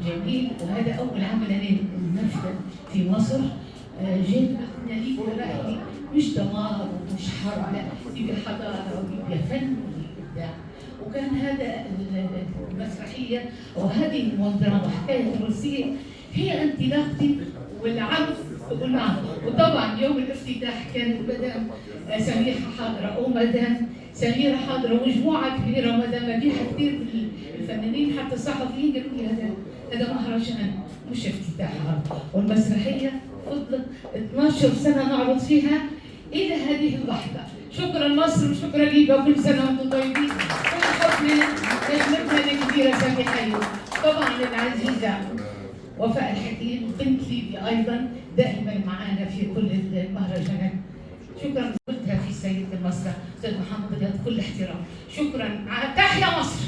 جميل، وهذا أول عمل أنا نفذ في مصر. جيت قلنا لي رأيي مش دمار ومش حرب، لا، يبقى حضارة ويبقى فن وإبداع. وكان هذا المسرحية أو هذه المنظمة حكاية الروسية هي انطلاقتي والعرض كل عام. وطبعا يوم الافتتاح كانت مدام سميحة حاضرة ومدام سميرة حاضرة ومجموعة كبيرة ومدام مديحة كثير من الفنانين حتى الصحفيين قالوا لي هذا مهرجان مش افتتاح عرض. والمسرحية فضلت 12 سنة نعرض فيها إلى هذه اللحظة. شكرا مصر وشكرا ليبيا وكل سنة وانتم طيبين. كل حب نجمتنا الكبيرة سميحة، طبعا العزيزة وفاء الحكيم بنت ليبيا أيضا دائما معنا في كل المهرجانات. شكرا قلتها في سيد المسرح أستاذ محمد رياض، كل احترام. شكرا، تحيا مصر.